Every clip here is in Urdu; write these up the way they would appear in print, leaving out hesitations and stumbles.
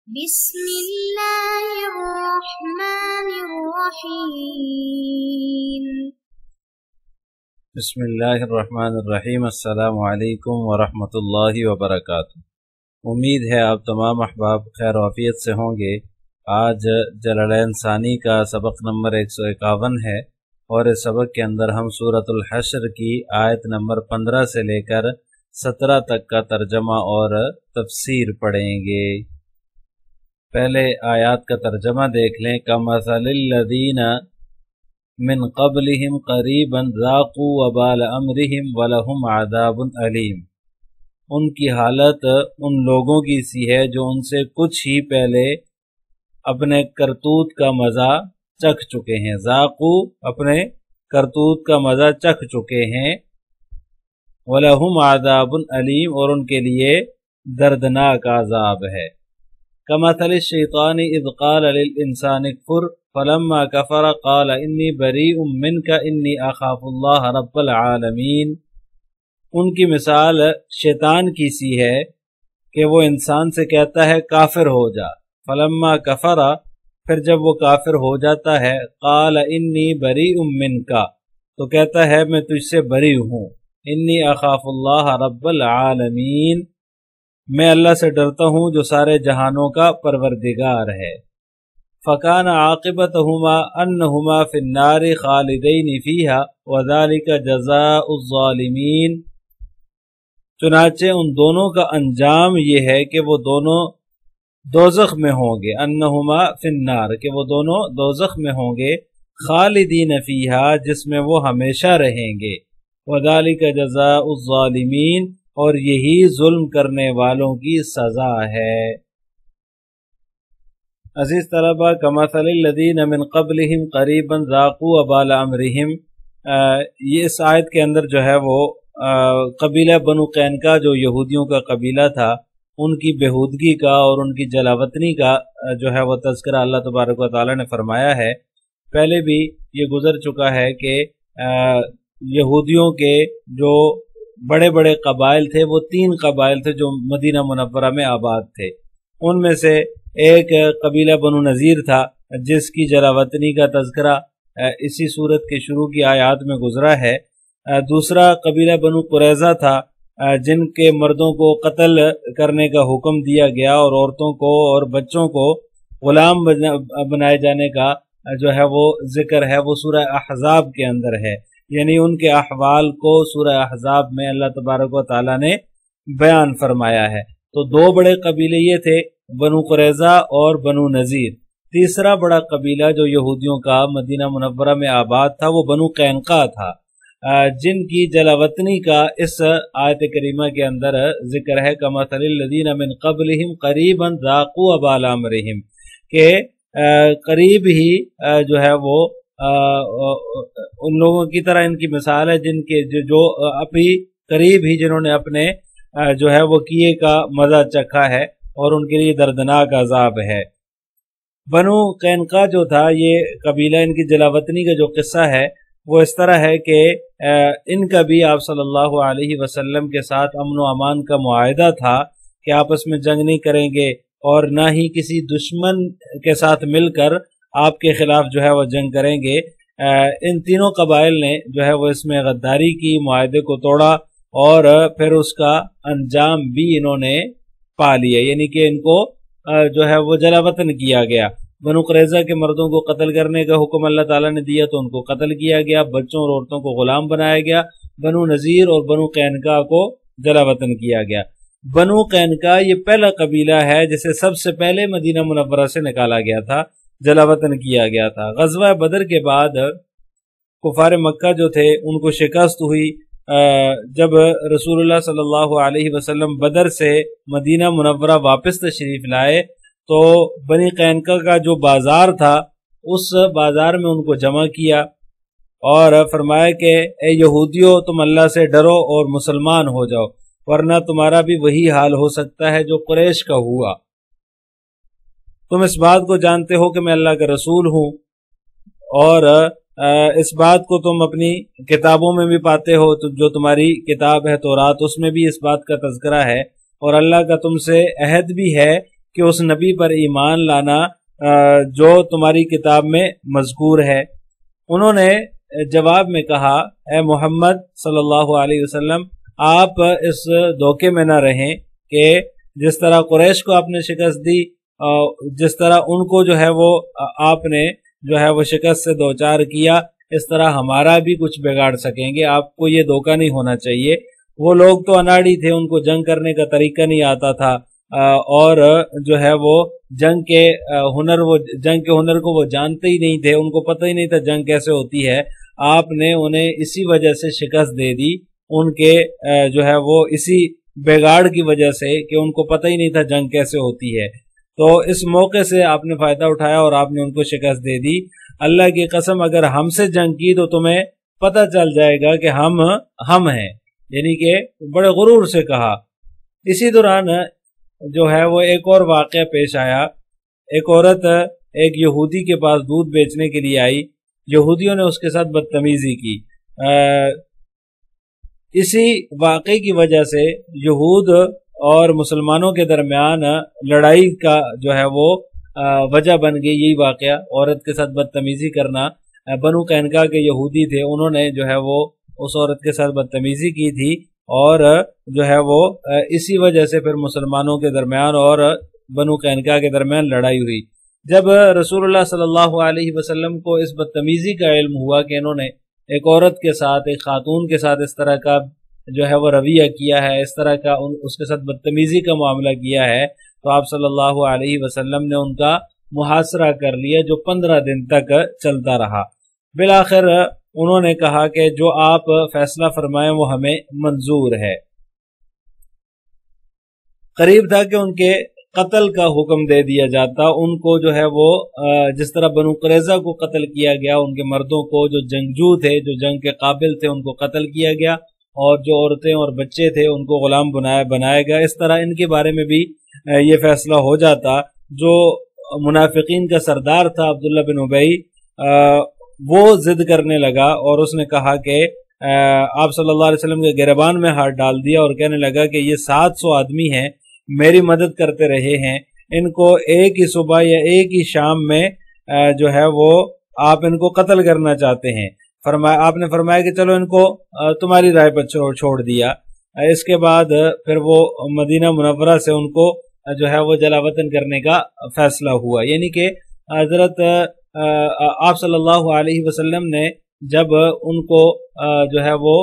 بسم اللہ الرحمن الرحیم۔ بسم اللہ الرحمن الرحیم۔ السلام علیکم ورحمۃ اللہ وبرکاتہ۔ امید ہے آپ تمام احباب خیر و عافیت سے ہوں گے۔ آج جلالین ثانی کا سبق نمبر 151 ہے اور اس سبق کے اندر ہم سورۃ الحشر کی آیت نمبر 15 سے لے کر 17 تک کا ترجمہ اور تفسیر پڑھیں گے۔ پہلے آیات کا ترجمہ دیکھ لیں۔ کمثل الذین من قبلہم قریبا ذاقوا وبال امرہم ولہم عذاب علیم۔ ان کی حالت ان لوگوں کی سی ہے جو ان سے کچھ ہی پہلے اپنے کرتوت کا مزہ چکھ چکے ہیں۔ ذاقوا اپنے کرتوت کا مزہ چکھ چکے ہیں، وَلَهُمْ عَذَابٌ عَلِيمٌ اور ان کے لیے دردناک عذاب ہے۔ كَمَثَلِ الشَّيْطَانِ إِذْ قَالَ لِلْإِنسَانِ اكْفُرْ فَلَمَّا كَفَرَ قَالَ إِنِّي بَرِيءٌ مِّنْكَ إِنِّي أَخَافُ اللَّهَ رَبَّ الْعَالَمِينَ۔ ان کی مثال شیطان کی سی ہے کہ وہ انسان سے کہتا ہے کافر ہو جا، فَلَمَّا كَفَرَ پھر جب وہ کافر ہو جاتا ہے، قَالَ إِنِّي بَرِيءٌ مِّنْكَ تو کہتا ہے میں تجھ سے بری ہوں، إِنِّي أَخَافُ اللَّهَ رَبَّ الْعَالَمِينَ میں اللہ سے ڈرتا ہوں جو سارے جہانوں کا پروردگار ہے۔ فَكَانَ عَاقِبَتُهُمَا أَنَّهُمَا فِي النَّارِ خَالِدَيْنِ فِيهَا وَذَلِكَ جَزَاءُ الظَّالِمِينَ چنانچہ ان دونوں کا انجام یہ ہے کہ وہ دونوں دوزخ میں ہوں گے، انہما فی النار کہ وہ دونوں دوزخ میں ہوں گے، خالدین فیہا جس میں وہ ہمیشہ رہیں گے، وذالک جزاء الظالمین اور یہی ظلم کرنے والوں کی سزا ہے۔ عزیز طلبہ، کمثل الذین من قبلہم قریبا ذاقوا وبال امرہم، یہ اس آیت کے اندر جو ہے وہ قبیلہ بنو قینقاع جو یہودیوں کا قبیلہ تھا ان کی بےہودگی کا اور ان کی جلاوطنی کا جو ہے وہ تذکرہ اللہ تبارک و تعالی نے فرمایا ہے۔ پہلے بھی یہ گزر چکا ہے کہ یہودیوں کے جو بڑے بڑے قبائل تھے وہ 3 قبائل تھے جو مدینہ منورہ میں آباد تھے۔ ان میں سے ایک قبیلہ بنو نذیر تھا جس کی جلاوطنی کا تذکرہ اسی صورت کے شروع کی آیات میں گزرا ہے۔ دوسرا قبیلہ بنو قریظہ تھا جن کے مردوں کو قتل کرنے کا حکم دیا گیا اور عورتوں کو اور بچوں کو غلام بنائے جانے کا جو ہے وہ ذکر ہے، وہ سورہ احزاب کے اندر ہے، یعنی ان کے احوال کو سورہ احزاب میں اللہ تبارک و تعالی نے بیان فرمایا ہے۔ تو 2 بڑے قبیلے یہ تھے، بنو قریظہ اور بنو نذیر۔ تیسرا بڑا قبیلہ جو یہودیوں کا مدینہ منورہ میں آباد تھا وہ بنو قینقاع تھا، جن کی جلاوطنی کا اس آیت کریمہ کے اندر ذکر ہے، کمثل الذین من قبلہم قریبا ذاقوا وبال امرہم کہ قریب ہی جو ہے وہ ان لوگوں کی طرح ان کی مثال ہے جن کے جو ابھی قریب ہی جنہوں نے اپنے جو ہے وہ کیے کا مزہ چکھا ہے اور ان کے لیے دردناک عذاب ہے۔ بنو قینقاع جو تھا یہ قبیلہ، ان کی جلاوطنی کا جو قصہ ہے وہ اس طرح ہے کہ ان کا بھی آپ صلی اللہ علیہ وسلم کے ساتھ امن و امان کا معاہدہ تھا کہ آپس میں جنگ نہیں کریں گے اور نہ ہی کسی دشمن کے ساتھ مل کر آپ کے خلاف جو ہے وہ جنگ کریں گے۔ ان تینوں قبائل نے جو ہے وہ اس میں غداری کی، معاہدے کو توڑا اور پھر اس کا انجام بھی انہوں نے پا لیا، یعنی کہ ان کو جو ہے وہ جلاوطن کیا گیا۔ بنو قریظہ کے مردوں کو قتل کرنے کا حکم اللہ تعالیٰ نے دیا تو ان کو قتل کیا گیا، بچوں اور عورتوں کو غلام بنایا گیا۔ بنو نذیر اور بنو قینقاع کو جلاوطن کیا گیا۔ بنو قینقاع یہ پہلا قبیلہ ہے جسے سب سے پہلے مدینہ منورہ سے نکالا گیا تھا، جلاوطن کیا گیا تھا۔ غزوہ بدر کے بعد کفار مکہ جو تھے ان کو شکست ہوئی۔ جب رسول اللہ صلی اللہ علیہ وسلم بدر سے مدینہ منورہ واپس تشریف لائے تو بنی قینقاع کا جو بازار تھا اس بازار میں ان کو جمع کیا اور فرمایا کہ اے یہودیو تم اللہ سے ڈرو اور مسلمان ہو جاؤ، ورنہ تمہارا بھی وہی حال ہو سکتا ہے جو قریش کا ہوا۔ تم اس بات کو جانتے ہو کہ میں اللہ کا رسول ہوں اور اس بات کو تم اپنی کتابوں میں بھی پاتے ہو، جو تمہاری کتاب ہے تورات اس میں بھی اس بات کا تذکرہ ہے، اور اللہ کا تم سے عہد بھی ہے کہ اس نبی پر ایمان لانا جو تمہاری کتاب میں مذکور ہے۔ انہوں نے جواب میں کہا اے محمد صلی اللہ علیہ وسلم، آپ اس دھوکے میں نہ رہیں کہ جس طرح قریش کو آپ نے شکست دی، جس طرح ان کو جو ہے وہ آپ نے جو ہے وہ شکست سے دوچار کیا، اس طرح ہمارا بھی کچھ بگاڑ سکیں گے۔ آپ کو یہ دھوکہ نہیں ہونا چاہیے۔ وہ لوگ تو اناڑی تھے، ان کو جنگ کرنے کا طریقہ نہیں آتا تھا، اور جو ہے وہ جنگ کے ہنر کو وہ جانتے ہی نہیں تھے، ان کو پتہ ہی نہیں تھا جنگ کیسے ہوتی ہے۔ آپ نے انہیں اسی وجہ سے شکست دے دی، ان کے جو ہے وہ اسی بگاڑ کی وجہ سے کہ ان کو پتہ ہی نہیں تھا جنگ کیسے ہوتی ہے۔ تو اس موقع سے آپ نے فائدہ اٹھایا اور آپ نے ان کو شکست دے دی۔ اللہ کی قسم اگر ہم سے جنگ کی تو تمہیں پتہ چل جائے گا کہ ہم ہیں، یعنی کہ بڑے غرور سے کہا۔ اسی دوران جو ہے وہ ایک اور واقعہ پیش آیا۔ ایک عورت ایک یہودی کے پاس دودھ بیچنے کے لیے آئی، یہودیوں نے اس کے ساتھ بدتمیزی کی۔ اسی واقعے کی وجہ سے یہود اور مسلمانوں کے درمیان لڑائی کا جو ہے وہ وجہ بن گئی یہی واقعہ، عورت کے ساتھ بدتمیزی کرنا۔ بنو قینقاع کے یہودی تھے، انہوں نے جو ہے وہ اس عورت کے ساتھ بدتمیزی کی تھی، اور جو ہے وہ اسی وجہ سے پھر مسلمانوں کے درمیان اور بنو قینقاع کے درمیان لڑائی ہوئی۔ جب رسول اللہ صلی اللہ علیہ وسلم کو اس بدتمیزی کا علم ہوا کہ انہوں نے ایک عورت کے ساتھ، ایک خاتون کے ساتھ اس طرح کا جو ہے وہ رویہ کیا ہے، اس طرح کا اس کے ساتھ بدتمیزی کا معاملہ کیا ہے، تو آپ صلی اللہ علیہ وسلم نے ان کا محاصرہ کر لیا، جو 15 دن تک چلتا رہا۔ بالآخر انہوں نے کہا کہ جو آپ فیصلہ فرمائیں وہ ہمیں منظور ہے۔ قریب تھا کہ ان کے قتل کا حکم دے دیا جاتا، ان کو جو ہے وہ جس طرح بنو قریظہ کو قتل کیا گیا، ان کے مردوں کو جو جنگجو تھے، جو جنگ کے قابل تھے، ان کو قتل کیا گیا، اور جو عورتیں اور بچے تھے ان کو غلام بنایا گیا۔ اس طرح ان کے بارے میں بھی یہ فیصلہ ہو جاتا۔ جو منافقین کا سردار تھا عبداللہ بن ابی، وہ ضد کرنے لگا اور اس نے کہا کہ آپ صلی اللہ علیہ وسلم کے گریبان میں ہاتھ ڈال دیا اور کہنے لگا کہ یہ 700 آدمی ہیں، میری مدد کرتے رہے ہیں، ان کو ایک ہی صبح یا ایک ہی شام میں جو ہے وہ آپ ان کو قتل کرنا چاہتے ہیں۔ آپ نے فرمایا کہ چلو ان کو تمہاری رائے پر چھوڑ دیا۔ اس کے بعد پھر وہ مدینہ منورہ سے ان کو جو ہے وہ جلا وطن کرنے کا فیصلہ ہوا، یعنی کہ حضرت آپ صلی اللہ علیہ وسلم نے جب ان کو جو ہے وہ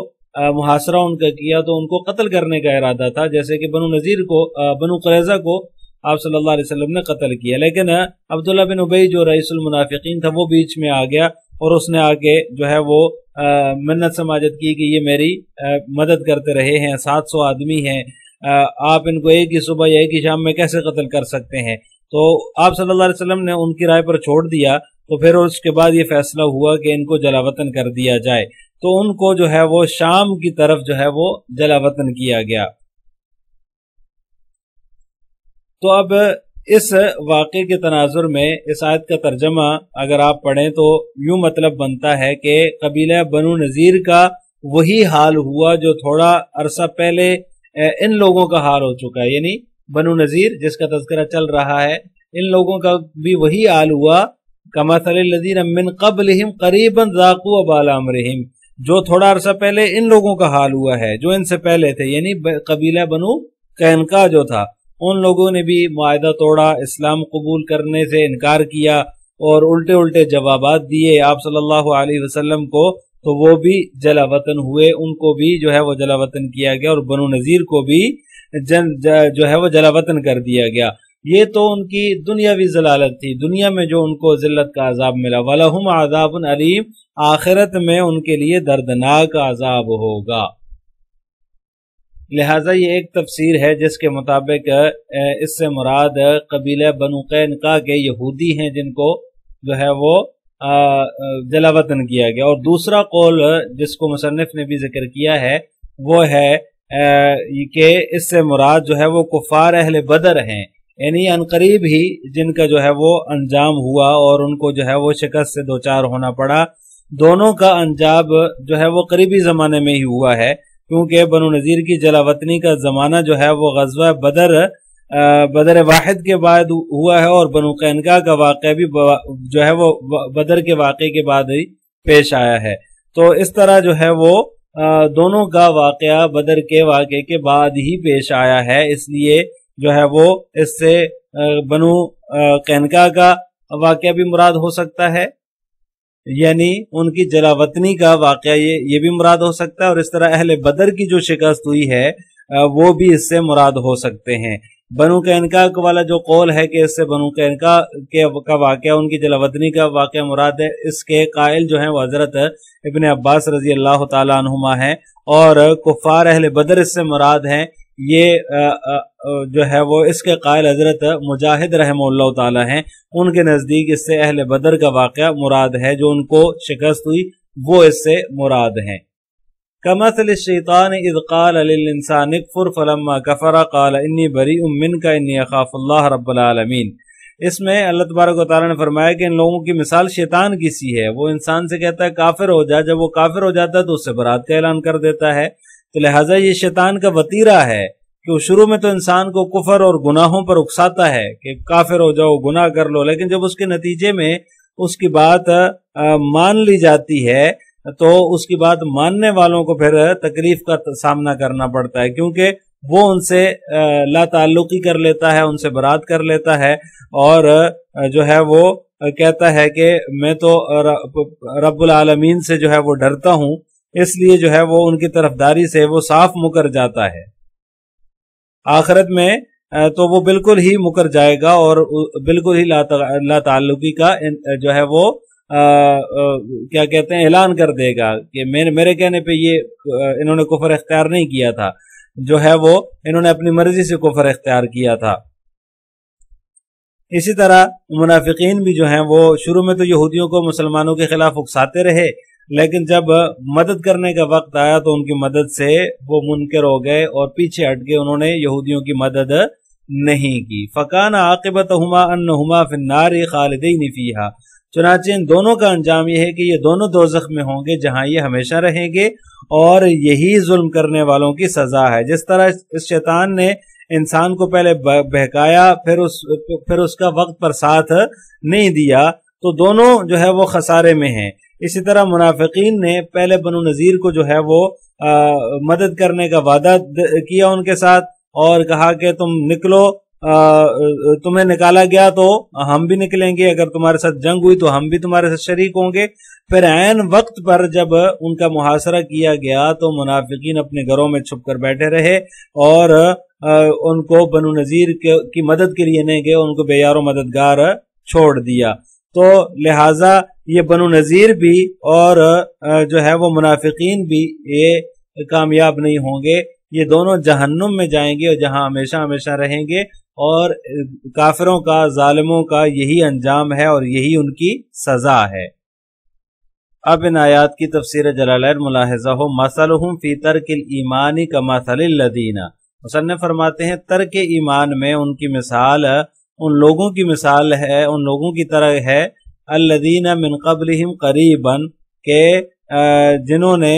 محاصرہ ان کا کیا تو ان کو قتل کرنے کا ارادہ تھا، جیسے کہ بنو قریظہ کو آپ صلی اللہ علیہ وسلم نے قتل کیا، لیکن عبداللہ بن ابی جو رئیس المنافقین تھا وہ بیچ میں آ گیا اور اس نے آگے جو ہے وہ منت سماجت کی کہ یہ میری مدد کرتے رہے ہیں، 700 آدمی ہیں، آپ ان کو ایک ہی صبح یا ایک ہی شام میں کیسے قتل کر سکتے ہیں؟ تو آپ صلی اللہ علیہ وسلم نے ان کی رائے پر چھوڑ دیا۔ تو پھر اس کے بعد یہ فیصلہ ہوا کہ ان کو جلا وطن کر دیا جائے، تو ان کو جو ہے وہ شام کی طرف جو ہے وہ جلا وطن کیا گیا۔ تو اب اس واقعے کے تناظر میں اس آیت کا ترجمہ اگر آپ پڑھیں تو یوں مطلب بنتا ہے کہ قبیلہ بنو نذیر کا وہی حال ہوا جو تھوڑا عرصہ پہلے ان لوگوں کا حال ہو چکا ہے، یعنی بنو نذیر جس کا تذکرہ چل رہا ہے، ان لوگوں کا بھی وہی حال ہوا کمثل الذین من قبلہم قریبا ذاقوا وبال امرہم، جو تھوڑا عرصہ پہلے ان لوگوں کا حال ہوا ہے جو ان سے پہلے تھے، یعنی قبیلہ بنو قینقاع جو تھا، ان لوگوں نے بھی معاہدہ توڑا، اسلام قبول کرنے سے انکار کیا اور الٹے جوابات دیے آپ صلی اللہ علیہ وسلم کو، تو وہ بھی جلا وطن ہوئے، ان کو بھی جو ہے وہ جلا وطن کیا گیا، اور بنو نذیر کو بھی جو ہے وہ جلا وطن کر دیا گیا۔ یہ تو ان کی دنیاوی ضلالت تھی، دنیا میں جو ان کو ذلت کا عذاب ملا، وَلَهُمْ عَذَابٌ عَلِيمٌ، آخرت میں ان کے لیے دردناک عذاب ہوگا۔ لہٰذا یہ ایک تفسیر ہے جس کے مطابق اس سے مراد قبیلہ بنو قینقاع کے یہودی ہیں جن کو جو ہے وہ جلا وطن کیا گیا، اور دوسرا قول جس کو مصنف نے بھی ذکر کیا ہے وہ ہے کہ اس سے مراد جو ہے وہ کفار اہل بدر ہیں، یعنی عنقریب ہی جن کا جو ہے وہ انجام ہوا اور ان کو جو ہے وہ شکست سے دوچار ہونا پڑا۔ دونوں کا انجام جو ہے وہ قریبی زمانے میں ہی ہوا ہے، کیونکہ بنو نذیر کی جلا وطنی کا زمانہ جو ہے وہ غزوہ بدر بدر واحد کے بعد ہوا ہے، اور بنو قینقاع کا واقعہ بھی جو ہے وہ بدر کے واقعے کے بعد ہی پیش آیا ہے۔ تو اس طرح جو ہے وہ دونوں کا واقعہ بدر کے واقعے کے بعد ہی پیش آیا ہے، اس لیے جو ہے وہ اس سے بنو قینقاع کا واقعہ بھی مراد ہو سکتا ہے، یعنی ان کی جلاوطنی کا واقعہ یہ بھی مراد ہو سکتا ہے، اور اس طرح اہل بدر کی جو شکست ہوئی ہے وہ بھی اس سے مراد ہو سکتے ہیں۔ بنو قینقاع والا جو قول ہے کہ اس سے بنو قینقاع کا واقعہ، ان کی جلاوطنی کا واقعہ مراد ہے، اس کے قائل جو ہیں وہ حضرت ابن عباس رضی اللہ تعالی عنہما ہیں، اور کفار اہل بدر اس سے مراد ہیں۔ یہ جو ہے وہ اس کے قائل حضرت مجاہد رحمہ اللہ تعالی ہیں، ان کے نزدیک اس سے اہل بدر کا واقعہ مراد ہے، جو ان کو شکست ہوئی وہ اس سے مراد ہیں۔ کمثل الشیطان اذ قال للانسان اکفر فلما کفر قال انی بریء منک انی اخاف اللہ رب العالمین۔ اس میں اللہ تبارک و تعالیٰ نے فرمایا کہ ان لوگوں کی مثال شیطان کی سی ہے، وہ انسان سے کہتا ہے کافر ہو جا، جب وہ کافر ہو جاتا ہے تو اس سے برات کا اعلان کر دیتا ہے۔ تو لہٰذا یہ شیطان کا وتیرہ ہے کہ وہ شروع میں تو انسان کو کفر اور گناہوں پر اکساتا ہے کہ کافر ہو جاؤ، گناہ کر لو، لیکن جب اس کے نتیجے میں اس کی بات مان لی جاتی ہے تو اس کی بات ماننے والوں کو پھر تکلیف کا سامنا کرنا پڑتا ہے، کیونکہ وہ ان سے لا تعلقی کر لیتا ہے، ان سے برات کر لیتا ہے، اور جو ہے وہ کہتا ہے کہ میں تو رب العالمین سے جو ہے وہ ڈرتا ہوں، اس لیے جو ہے وہ ان کی طرفداری سے وہ صاف مکر جاتا ہے۔ آخرت میں تو وہ بالکل ہی مکر جائے گا اور بالکل ہی لا تعلقی کا جو ہے وہ کیا کہتے ہیں اعلان کر دے گا کہ میرے کہنے پہ یہ انہوں نے کفر اختیار نہیں کیا تھا، جو ہے وہ انہوں نے اپنی مرضی سے کفر اختیار کیا تھا۔ اسی طرح منافقین بھی جو ہیں وہ شروع میں تو یہودیوں کو مسلمانوں کے خلاف اکساتے رہے، لیکن جب مدد کرنے کا وقت آیا تو ان کی مدد سے وہ منکر ہو گئے اور پیچھے ہٹ کے انہوں نے یہودیوں کی مدد نہیں کی۔ فَكَانَ عَاقِبَتُهُمَا أَنَّهُمَا فِي النَّارِ خَالِدَيْنِ فِيهَا، چنانچہ ان دونوں کا انجام یہ ہے کہ یہ دونوں دوزخ میں ہوں گے جہاں یہ ہمیشہ رہیں گے، اور یہی ظلم کرنے والوں کی سزا ہے۔ جس طرح اس شیطان نے انسان کو پہلے بہکایا پھر اس کا وقت پر ساتھ نہیں دیا، تو دونوں جو ہے وہ خسارے میں ہیں۔ اسی طرح منافقین نے پہلے بنو نذیر کو جو ہے وہ مدد کرنے کا وعدہ کیا ان کے ساتھ، اور کہا کہ تم نکلو، تمہیں نکالا گیا تو ہم بھی نکلیں گے، اگر تمہارے ساتھ جنگ ہوئی تو ہم بھی تمہارے ساتھ شریک ہوں گے۔ پھر عین وقت پر جب ان کا محاصرہ کیا گیا تو منافقین اپنے گھروں میں چھپ کر بیٹھے رہے، اور ان کو بنو نذیر کی مدد کے لیے نہیں گئے، ان کو بے یار و مددگار چھوڑ دیا۔ تو لہٰذا یہ بنو نذیر بھی اور جو ہے وہ منافقین بھی یہ کامیاب نہیں ہوں گے، یہ دونوں جہنم میں جائیں گے اور جہاں ہمیشہ ہمیشہ رہیں گے، اور کافروں کا، ظالموں کا یہی انجام ہے اور یہی ان کی سزا ہے۔ اب ان آیات کی تفسیر جلالین ملاحظہ ہو، مثلہم فی ترک الایمان کمثل الذین، مصنف فرماتے ہیں ترک ایمان میں ان کی مثال ان لوگوں کی مثال ہے، ان لوگوں کی طرح ہے، الذین من قبلہم قریبا، کہ جنہوں نے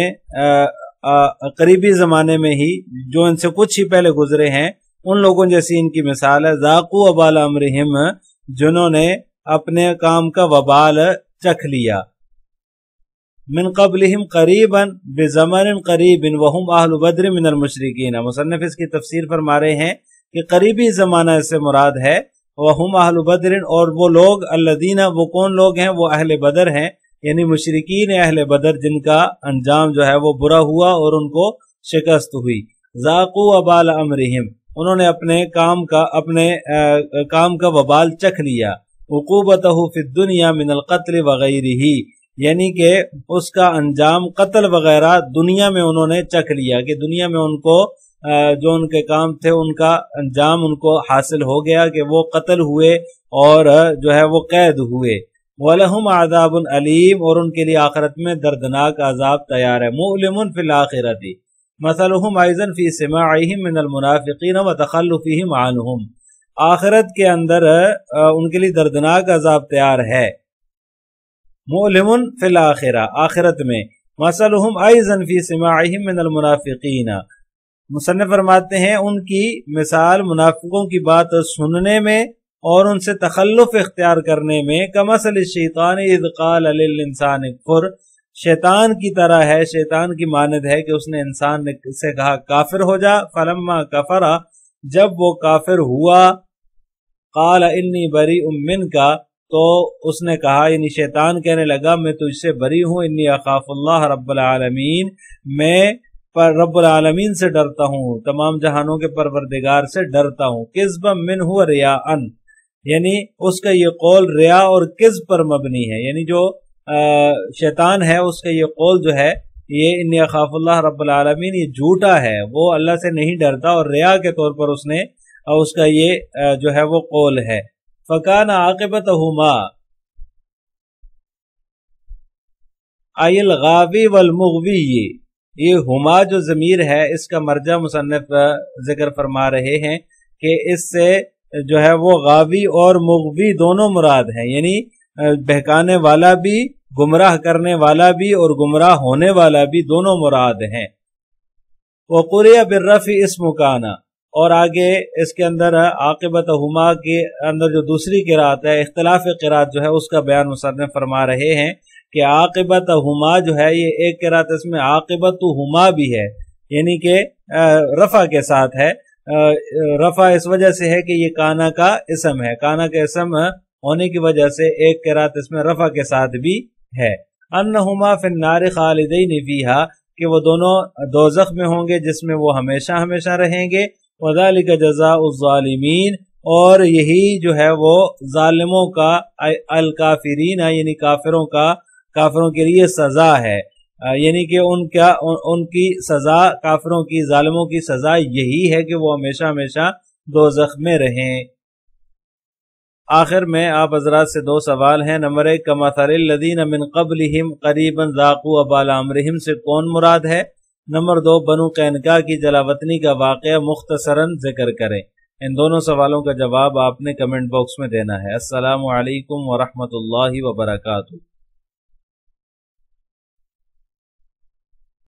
قریبی زمانے میں ہی، جو ان سے کچھ ہی پہلے گزرے ہیں، ان لوگوں جیسی ان کی مثال ہے۔ ذاقوا وبال امرہم، جنہوں نے اپنے کام کا وبال چکھ لیا۔ من قبلہم قریبا بزمن قریب وہم اہل بدر من المشرکین، مصنف اس کی تفسیر فرما رہے ہیں کہ قریبی زمانہ اس سے مراد ہے، وہم اہل بدر، اور وہ لوگ الذین، وہ کون لوگ ہیں، وہ اہل بدر ہیں، یعنی مشرکین اہل بدر جن کا انجام جو ہے وہ برا ہوا اور ان کو شکست ہوئی۔ ذاقوا وبال امرہم، انہوں نے اپنے کام کا وبال چکھ لیا۔ عقوبتہ فی الدنیا من القتل وغیرہ، یعنی کہ اس کا انجام قتل وغیرہ دنیا میں انہوں نے چکھ لیا، کہ دنیا میں ان کو جو ان کے کام تھے ان کا انجام ان کو حاصل ہو گیا کہ وہ قتل ہوئے اور جو ہے وہ قید ہوئے۔ وَلَهُمْ عَذَابٌ عَلِيمٌ، اور ان کے لیے آخرت میں دردناک عذاب تیار ہے۔ مُؤْلِمٌ فِي الْآخِرَةِ مَثَلُهُمْ أَيْضًا فِي سِمَاعِهِمْ مِنَ الْمُنَافِقِينَ وَتَخَلُّفِهِمْ عَنْهُمْ، آخرت کے اندر ان کے لیے دردناک عذاب تیار ہے۔ مُؤْلِمٌ فِي الْآخِرَةِ، آخرت میں، مَثَلُهُمْ أَيْضًا فِي سِمَاعِهِمْ مِنَ الْمُنَافِقِينَ، مصنف فرماتے ہیں ان کی مثال منافقوں کی بات سننے میں اور ان سے تخلف اختیار کرنے میں کمثل الشیطان اذ قال للانسان اکفر، شیطان کی طرح ہے، شیطان کی مانند ہے کہ اس نے انسان سے کہا کافر ہو جا، فلما کفر، جب وہ کافر ہوا، قال انی بریء منک، تو اس نے کہا یعنی شیطان کہنے لگا میں تجھ سے بری ہوں، انی اخاف اللہ رب العالمین، میں رب العالمین سے ڈرتا ہوں، تمام جہانوں کے پروردگار سے ڈرتا ہوں، کذبا منہ ریاء، یعنی اس کا یہ قول ریا اور کذب پر مبنی ہے، یعنی جو شیطان ہے اس کا یہ قول جو ہے یہ انی اخاف اللہ رب العالمین، یہ جھوٹا ہے، وہ اللہ سے نہیں ڈرتا، اور ریا کے طور پر اس کا یہ جو ہے وہ قول ہے۔ فَكَانَ عَاقِبَتَهُمَا أَيْ الْغَاوِي وَالْمُغْوِيِّ، یہ ہما جو ضمیر ہے اس کا مرجع مصنف ذکر فرما رہے ہیں کہ اس سے جو ہے وہ غاوی اور مغوی دونوں مراد ہیں، یعنی بہکانے والا بھی، گمراہ کرنے والا بھی اور گمراہ ہونے والا بھی دونوں مراد ہیں۔ وَقُرِئَ بِالرَّفْعِ اسْمُ كَانَ، اور آگے اس کے اندر عاقبتہما کے اندر جو دوسری قرات ہے، اختلاف قرات جو ہے اس کا بیان مصنف فرما رہے ہیں کہ عاقبتہما جو ہے یہ ایک قرات اس میں عاقبتہما بھی ہے، یعنی کہ رفع کے ساتھ ہے، رفع اس وجہ سے ہے کہ یہ کانا کا اسم ہے، کانا کا اسم ہونے کی وجہ سے ایک قرات اس میں رفع کے ساتھ بھی ہے۔ انہما فی النار خالدین فیہا، کہ وہ دونوں دوزخ میں ہوں گے جس میں وہ ہمیشہ ہمیشہ رہیں گے، وذالک جزاء الظالمین، اور یہی جو ہے وہ ظالموں کا، الکافرین یعنی کافروں کے لیے سزا ہے، یعنی کہ ان کی سزا، کافروں کی، ظالموں کی سزا یہی ہے کہ وہ ہمیشہ ہمیشہ دوزخ میں رہیں۔ آخر میں آپ حضرات سے دو سوال ہیں۔ نمبر 1، کمثل الذین من قبلہم قریبا ذاقوا وبال امرہم سے کون مراد ہے؟ نمبر 2، بنو قینقاع کی جلاوطنی کا واقعہ مختصراً ذکر کریں۔ ان دونوں سوالوں کا جواب آپ نے کمنٹ باکس میں دینا ہے۔ السلام علیکم ورحمۃ اللہ وبرکاتہ۔